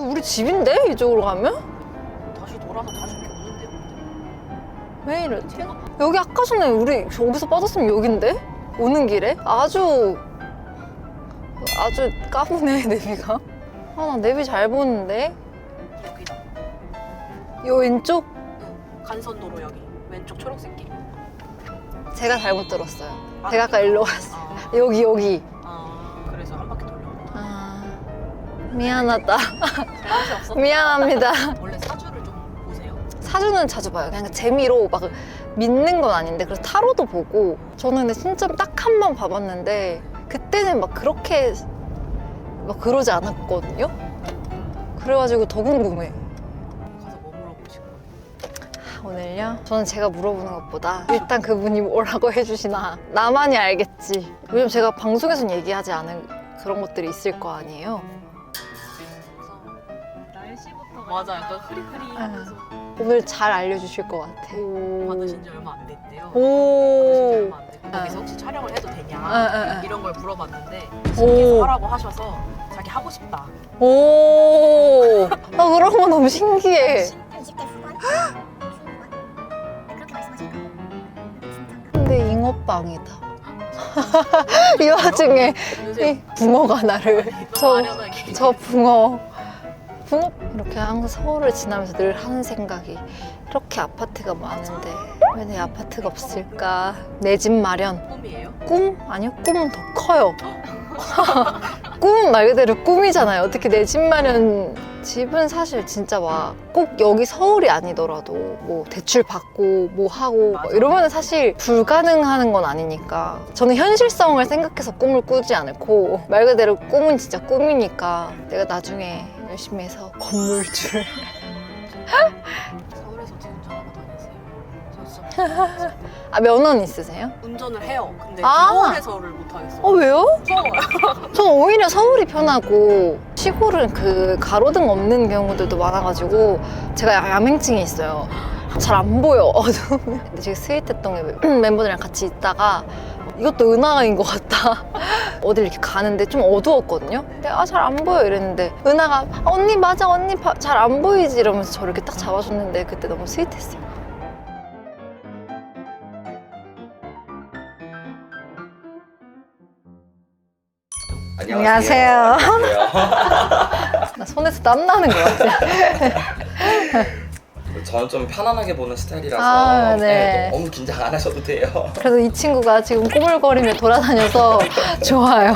우리 집인데? 이쪽으로 가면? 다시 돌아서 다시 이렇게 오는데 왜 이러지? 여기 아까 전에 우리 여기서 빠졌으면 여긴데? 오는 길에? 아주 까부네 내비가. 아, 나 내비 잘 보는데? 여기다. 요 왼쪽? 간선도로 여기 왼쪽 초록색 길. 제가 잘못 들었어요. 아, 제가 아까 일로 갔어요. 여기. 그래서 한 바퀴 돌렸구나. 아, 미안하다. 잘못이 없어? 미안합니다. 원래 사주를 좀 보세요. 사주는 자주 봐요. 그냥 재미로 막 믿는 건 아닌데, 그래서 타로도 보고. 저는 근데 진짜 딱 한 번 봐봤는데, 그때는 막 그렇게 막 그러지 않았거든요? 그래가지고 더 궁금해. 가서 뭐 물어보실 거예요? 오늘요? 저는 제가 물어보는 것보다 일단 그분이 뭐라고 해주시나 나만이 알겠지. 왜냐면 제가 방송에선 얘기하지 않은 그런 것들이 있을 거 아니에요. 그래서 날씨부터 맞아 약간 흐리흐리하면서 오늘 잘 알려주실 것 같아. 받으신 지 얼마 안 됐대요. 받으신 지 오. 얼마 안 됐고 거기서 혹시 촬영을 해도 되냐 아. 이런 걸 물어봤는데 오. 신께서 하라고 하셔서 자기 하고 싶다. 오. 나 그런 거 너무 신기해. 20대 후반? 중후반? 그렇게 말씀하시니까 진짜 근데 잉어빵이다. 이 와중에 이 붕어가 나를. 저 붕어 이렇게 항상 서울을 지나면서 늘 하는 생각이, 이렇게 아파트가 많은데 왜 내 아파트가 없을까? 내 집 마련. 꿈이에요? 꿈? 아니요, 꿈은 더 커요. 꿈은 말 그대로 꿈이잖아요. 어떻게 내 집 마련. 집은 사실 진짜 막 꼭 여기 서울이 아니더라도 뭐 대출 받고 뭐 하고 맞아. 이러면 사실 불가능한 건 아니니까, 저는 현실성을 생각해서 꿈을 꾸지 않고, 말 그대로 꿈은 진짜 꿈이니까 내가 나중에 열심히 해서 건물주를. 서울에서 어떻게 운전하고 다니세요? 저 진짜 아, 면허는 있으세요? 운전을 해요. 근데 아. 서울에서를 못 하겠어요. 왜요? 무서워요. 저는 오히려 서울이 편하고, 시골은 그 가로등 없는 경우들도 많아가지고 제가 야맹증이 있어요. 잘 안 보여, 어두우면. 근데 지금 스위트동에 멤버들이랑 같이 있다가 이것도 은하인 것 같다. 어딜 이렇게 가는데 좀 어두웠거든요. 근데 잘 안 보여 이랬는데 은하가 언니 맞아, 언니 잘 안 보이지 이러면서 저를 이렇게 딱 잡아줬는데 그때 너무 스윗했어요. 안녕하세요. 나 손에서 땀 나는 것 같아. 저는 좀 편안하게 보는 스타일이라서 아, 네. 너무 긴장 안 하셔도 돼요. 그래도 이 친구가 지금 꾸물거리며 돌아다녀서 좋아요.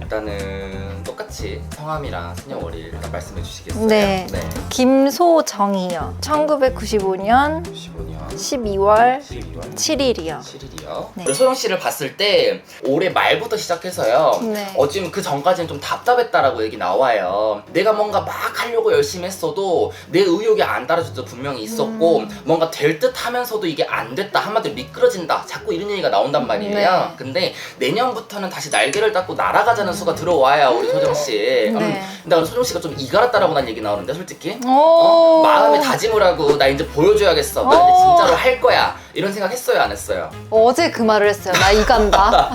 일단은 똑같이 성함이랑 생년월일 일단 말씀해 주시겠어요? 네. 김소정이요. 1995년 15년 12월 12월 7일이요. 7일이요. 네. 소영 씨를 봤을 때 올해 말부터 시작해서요. 네. 어찌면 그 전까지는 좀 답답했다라고 얘기 나와요. 내가 뭔가 막 하려고 열심히 했어도 내 의욕이 안 따라줄 때 분명히 있었고 뭔가 될 듯 하면서도 이게 안 됐다, 한마디로 미끄러진다, 자꾸 이런 얘기가 나온단 말이에요. 네. 근데 내년부터는 다시 날개를 닦고 날아가자는 수가 들어와요, 우리 소정 씨. 네. 근데 소정 씨가 좀 이갈았다라고 난 얘기 나오는데 솔직히 오. 마음의 다짐을 하고 나 이제 보여줘야겠어, 나 이제 진짜로 할 거야, 이런 생각 했어요, 안 했어요? 어제 그 말을 했어요. 나 이간다.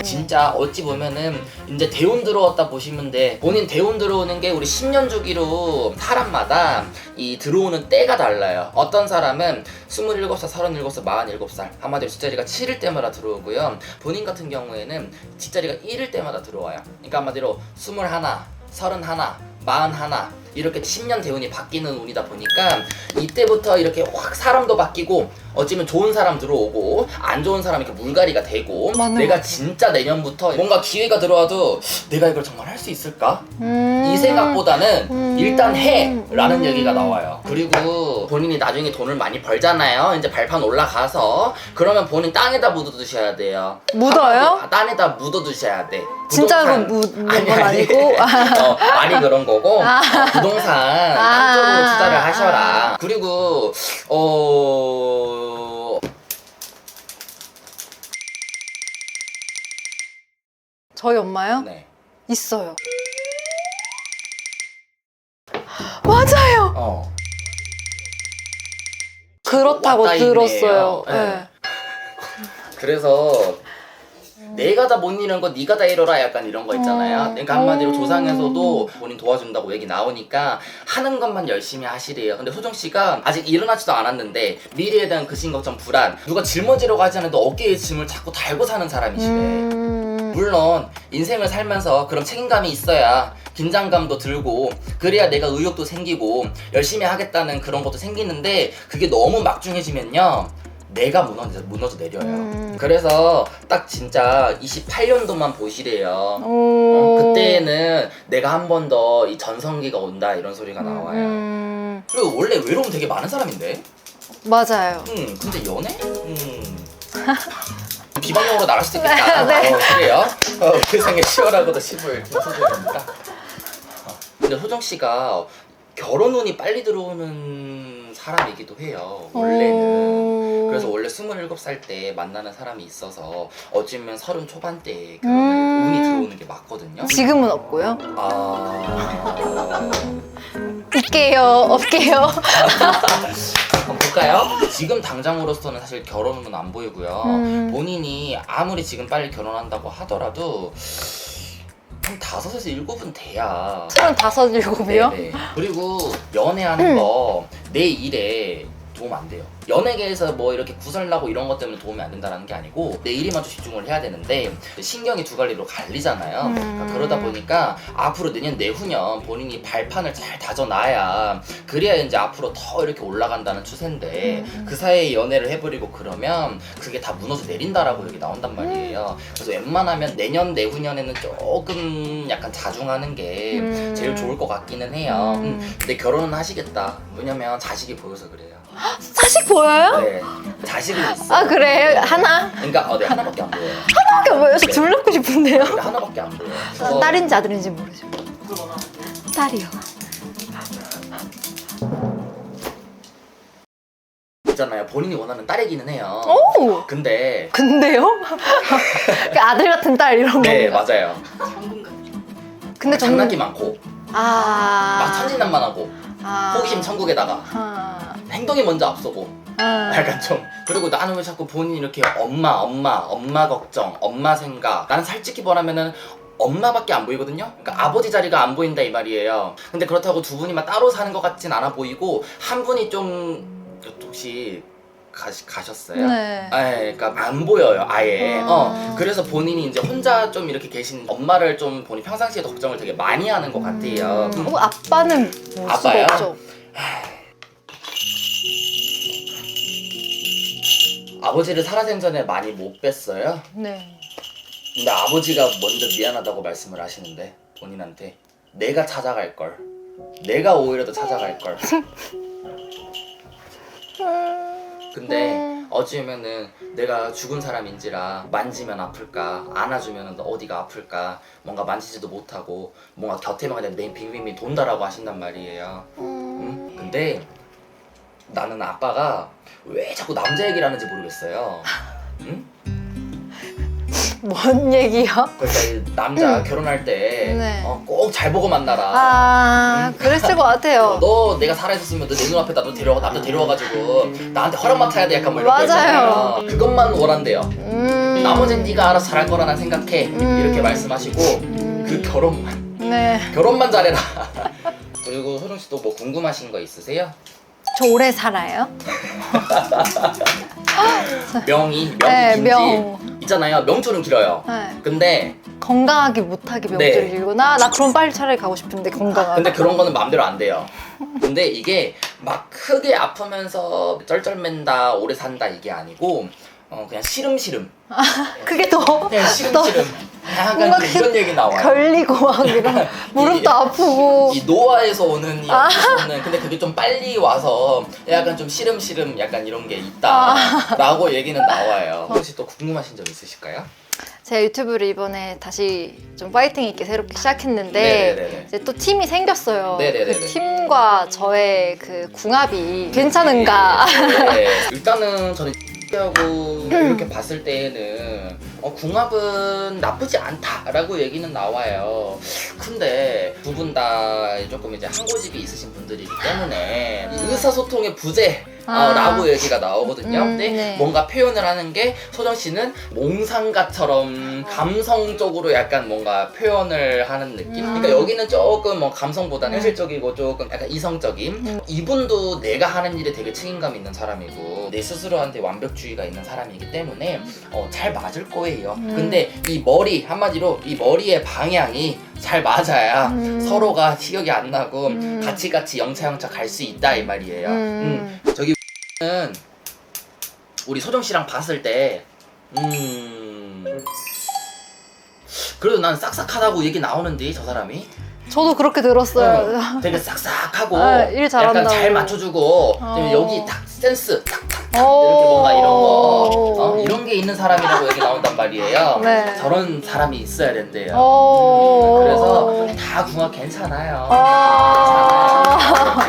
진짜 어찌 보면은 이제 대운 들어왔다 보시면 돼. 본인 대운 들어오는 게 우리 10년 주기로 사람마다 이 들어오는 때가 달라요. 어떤 사람은 27살, 37살, 47살 한마디로 뒷자리가 7일 때마다 들어오고요. 본인 같은 경우에는 뒷자리가 1일 때마다 들어와요. 그러니까 한마디로 21, 31, 41 이렇게 10년 대운이 바뀌는 운이다 보니까 이때부터 이렇게 확 사람도 바뀌고 어찌면 좋은 사람 들어오고 안 좋은 사람 이렇게 물갈이가 되고, 맞는 내가 것 같아. 진짜 내년부터 뭔가 기회가 들어와도 내가 이걸 정말 할 수 있을까? 이 생각보다는 일단 해! 라는 얘기가 나와요. 그리고 본인이 나중에 돈을 많이 벌잖아요. 이제 발판 올라가서 그러면 본인 땅에다 묻어두셔야 돼요. 묻어요? 땅에다 묻어두셔야 돼. 진짜로 부동산. 묻는 건 아니고? 많이 그런 거고 부동산 땅 쪽으로 투자를 하셔라. 그리고 저희 엄마요? 네. 있어요. 맞아요. 그렇다고 왔다 있네요. 들었어요. 네. 네. 그래서 내가 다 못 이루는 거 네가 다 이뤄라 약간 이런 거 있잖아요. 그러니까 한마디로 조상에서도 본인 도와준다고 얘기 나오니까 하는 것만 열심히 하시래요. 근데 소정 씨가 아직 일어나지도 않았는데 미래에 대한 근심 걱정 불안, 누가 짊어지려고 하지 않아도 어깨에 짐을 자꾸 달고 사는 사람이시래. 물론 인생을 살면서 그런 책임감이 있어야 긴장감도 들고 그래야 내가 의욕도 생기고 열심히 하겠다는 그런 것도 생기는데 그게 너무 막중해지면요 내가 무너져 내려요. 그래서 딱 진짜 28년도만 보시래요. 그때는 내가 한 번 더 이 전성기가 온다 이런 소리가 나와요. 그리고 원래 외로움 되게 많은 사람인데. 맞아요. 근데 연애? 비방용으로 나갈 수도 있겠다. 네. 그래요? 세상에 치열하고도 시부의 소설입니다. 근데 소정 씨가 결혼 운이 빨리 들어오는 사람이기도 해요. 원래는. 그래서 원래 27살 때 만나는 사람이 있어서 어쩌면 30 초반대에 결혼 운이 들어오는 게 맞거든요. 지금은 없고요. 아... 있게요, 없게요. 한번 볼까요? 지금 당장으로서는 사실 결혼은 안 보이고요. 본인이 아무리 지금 빨리 결혼한다고 하더라도 한 5에서 7은 돼야 35, 7이요? 네네. 그리고 연애하는 거 내 일에 도움 안 돼요. 연예계에서 뭐 이렇게 구설나고 이런 것 때문에 도움이 안 된다는 게 아니고 내 일에만 좀 집중을 해야 되는데 신경이 두 갈래로 갈리잖아요. 그러니까 그러다 보니까 앞으로 내년 내후년 본인이 발판을 잘 다져놔야 그래야 이제 앞으로 더 이렇게 올라간다는 추세인데 그 사이에 연애를 해버리고 그러면 그게 다 무너져 내린다라고 여기 나온단 말이에요. 그래서 웬만하면 내년 내후년에는 조금 약간 자중하는 게 제일 좋을 것 같기는 해요. 근데 결혼은 하시겠다. 왜냐면 자식이 보여서 그래요. 사실 보여요? 네, 자식은 있어. 아, 그래? 하나? 그러니까 네, 하나밖에 안 보여요. 하나밖에 안 보여요? 저 둘 낳고 싶은데요? 근데 하나밖에 안 보여요. 딸인지 아들인지 모르죠. 딸이요. 있잖아요. 본인이 원하는 딸이기는 해요. 오! 근데 근데요? 그 아들 같은 딸 이런 거. 네 맞아요. 근데 저는 장난기 많고 막 천진난만하고 호기심 천국에다가 행동이 먼저 앞서고 약간 좀 그리고 나는 왜 자꾸 본인이 이렇게 엄마 걱정 엄마 생각 나는 솔직히 말하면은 엄마밖에 안 보이거든요. 그러니까 아버지 자리가 안 보인다 이 말이에요. 근데 그렇다고 두 분이만 따로 사는 것 같진 않아 보이고 한 분이 좀 혹시 가셨어요? 네. 그러니까 안 보여요 아예. 그래서 본인이 이제 혼자 좀 이렇게 계신 엄마를 좀 본인 평상시에도 걱정을 되게 많이 하는 것 같아요. 아빠는 볼 아빠야? 수가 없죠. 아버지를 살아생전에 많이 못 뵀어요? 네. 근데 아버지가 먼저 미안하다고 말씀을 하시는데 본인한테 내가 찾아갈 걸 내가 오히려 더 찾아갈 걸 근데 어찌면은 내가 죽은 사람인지라 만지면 아플까 안아주면 어디가 아플까 뭔가 만지지도 못하고 뭔가 곁에만 그냥 내 빙빙빙 돈다라고 하신단 말이에요. 근데 나는 아빠가 왜 자꾸 남자 얘기를 하는지 모르겠어요. 응? 뭔 얘기요? 그러니까 이 남자 결혼할 때 네. 꼭 잘 보고 만나라. 그랬을 것 같아요. 너 내가 살아있었으면 너 내 눈앞에다 너 남자 데려와가지고 나한테 허락 맡아야 돼 약간 뭐 이런 거 맞아요. 있잖아요. 그것만 원한대요. 나머지는 네가 알아서 잘할 거라 난 생각해. 이렇게 말씀하시고 그 결혼만 잘해라. 그리고 소정 씨도 뭐 궁금하신 거 있으세요? 저 오래 살아요? 명이 네, 긴지 명. 있잖아요. 명줄은 길어요. 네. 근데 건강하게 못하게 명절이 길구나. 나 그럼 빨리 차라리 가고 싶은데 건강하게. 근데 그런 거는 마음대로 안 돼요. 근데 이게 막 크게 아프면서 쩔쩔맨다 오래 산다 이게 아니고 그냥 시름시름 그게 더 그냥 시름시름 약간 좀 이런 얘기 나와요. 걸리고 막 이런 무릎도 아프고. 이 노화에서 오는 이 아프는 근데 그게 좀 빨리 와서 약간 좀 시름시름 약간 이런 게 있다라고 얘기는 나와요. 혹시 또 궁금하신 점 있으실까요? 제가 유튜브를 이번에 다시 좀 파이팅 있게 새롭게 시작했는데 네네네네. 이제 또 팀이 생겼어요. 네네네네. 그 팀과 저의 그 궁합이 괜찮은가? 네. 일단은 저는 하고 이렇게 봤을 때에는 궁합은 나쁘지 않다라고 얘기는 나와요. 큰데 두 분 다 조금 이제 한 고집이 있으신 분들이기 때문에 이 의사소통의 부재 라고 얘기가 나오거든요. 근데 네. 뭔가 표현을 하는 게 소정 씨는 몽상가처럼 감성적으로 약간 뭔가 표현을 하는 느낌? 그러니까 여기는 조금 뭐 감성보다는 현실적이고 조금 약간 이성적인 이분도 내가 하는 일에 되게 책임감 있는 사람이고 내 스스로한테 완벽주의가 있는 사람이기 때문에 잘 맞을 거예요. 근데 이 머리 한마디로 이 머리의 방향이 잘 맞아야 서로가 티격이 안 나고 같이 영차영차 갈 수 있다 이 말이에요. 저기는 우리 소정 씨랑 봤을 때 그래도 난 싹싹하다고 얘기 나오는데 저 사람이 저도 그렇게 들었어요. 되게 싹싹하고 일 잘한다고. 약간 잘 맞춰주고 여기 딱 센스 탁탁 이렇게 오. 뭔가 이런 거 이런 게 있는 사람이라고 얘기 나온단 말이에요. 네. 저런 사람이 있어야 된대요. 오. 그래서 다 궁합 괜찮아요.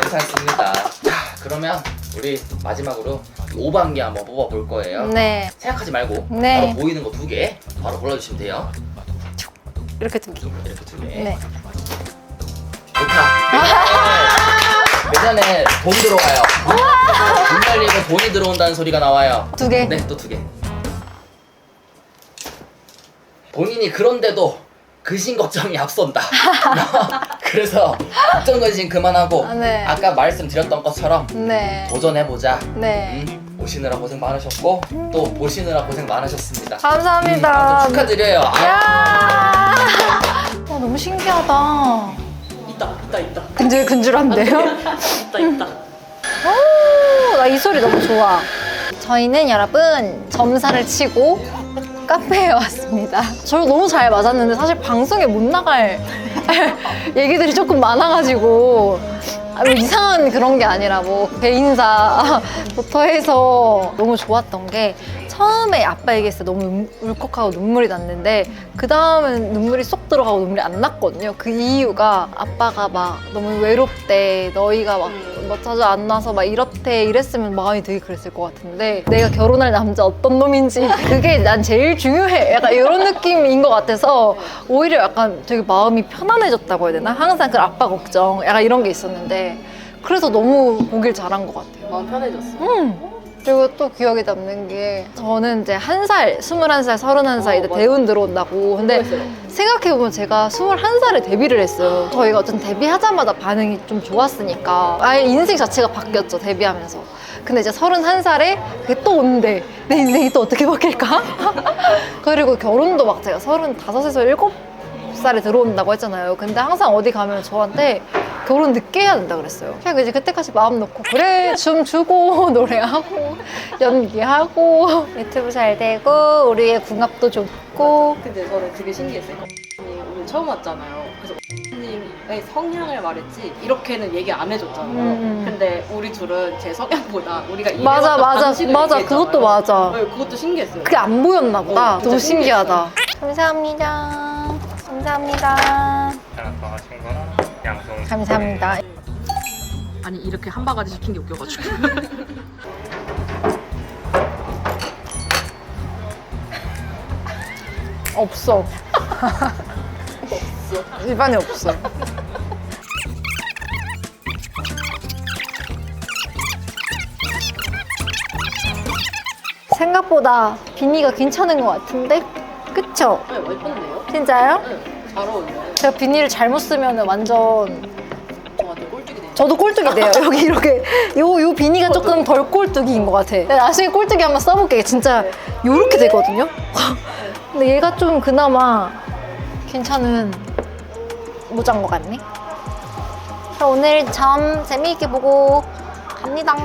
괜찮습니다. 자, 그러면 우리 마지막으로 5반기 한번 뽑아볼 거예요. 네. 생각하지 말고 네. 바로 보이는 거 2개 바로 골라주시면 돼요. 이렇게 두 개. 이렇게 2개. 네. 좋다. 내년에 돈 들어와요. 돈 날리고 돈이 들어온다는 소리가 나와요. 2개. 네, 또 2개. 본인이 그런데도 근심 걱정이 앞선다. 그래서 걱정 근심 그만하고 네. 아까 말씀드렸던 것처럼 네. 도전해보자. 네. 오시느라 고생 많으셨고 또 보시느라 고생 많으셨습니다. 감사합니다. 아무튼 축하드려요. 야. 너무 신기하다. 있다. 근질근질한데요? 있다. 나 이 소리 너무 좋아. 저희는 여러분 점사를 치고 카페에 왔습니다. 저를 너무 잘 맞았는데 사실 방송에 못 나갈 얘기들이 조금 많아가지고 뭐 이상한 그런 게 아니라 뭐 개인사부터 해서 너무 좋았던 게 처음에 아빠 얘기했을 때 너무 울컥하고 눈물이 났는데 그 다음은 눈물이 쏙 들어가고 눈물이 안 났거든요. 그 이유가 아빠가 막 너무 외롭대, 너희가 막 자주 안 나서 막 이렇대 이랬으면 마음이 되게 그랬을 것 같은데 내가 결혼할 남자 어떤 놈인지 그게 난 제일 중요해. 약간 이런 느낌인 것 같아서 오히려 약간 되게 마음이 편안해졌다고 해야 되나? 항상 그 아빠 걱정 약간 이런 게 있었는데 그래서 너무 보길 잘한 것 같아요. 마음 편해졌어. 그리고 또 기억에 남는 게 저는 이제 1살, 21살, 31살 이제 맞아. 대운 들어온다고. 근데 생각해보면 제가 21살에 데뷔를 했어요. 저희가 어쨌든 데뷔하자마자 반응이 좀 좋았으니까 아예 인생 자체가 바뀌었죠, 데뷔하면서. 근데 이제 31살에 그게 또 오는데 내 인생이 또 어떻게 바뀔까? 그리고 결혼도 막 제가 35에서 7살에 들어온다고 했잖아요. 근데 항상 어디 가면 저한테 결혼 늦게 해야 된다 그랬어요. 그냥 이제 그때까지 마음 놓고 그래 춤 추고 노래하고 연기하고 유튜브 잘 되고 우리의 궁합도 좋고. 근데 저는 되게 신기했어요. 오늘 처음 왔잖아요. 그래서 님의 성향을 말했지 이렇게는 얘기 안 해줬잖아요. 근데 우리 둘은 제 성향보다 우리가 맞아 일해왔던 방식을 맞아 얘기했잖아요. 그것도 맞아. 네, 그것도 신기했어요. 그게 안 보였나 보다. 진짜 너무 신기하다. 감사합니다. 감사합니다. 하신 거는 양손. 감사합니다. 아니 이렇게 한 바가지 시킨 게 웃겨가지고. 없어. 입안에 없어. 생각보다 비니가 괜찮은 것 같은데? 그쵸? 네, 예쁜데요? 진짜요? 네, 잘 어울려요. 제가 비니를 잘못 쓰면 완전 저한테 꼴뚜기 돼요. 저도 꼴뚜기 돼요. 여기 이렇게 요 비니가 조금 덜 꼴뚜기인 것 같아. 나중에 꼴뚜기 한번 써볼게. 진짜 요렇게 되거든요. 근데 얘가 좀 그나마 괜찮은 모자인 것 같네. 그럼 오늘 점 재미있게 보고 갑니다.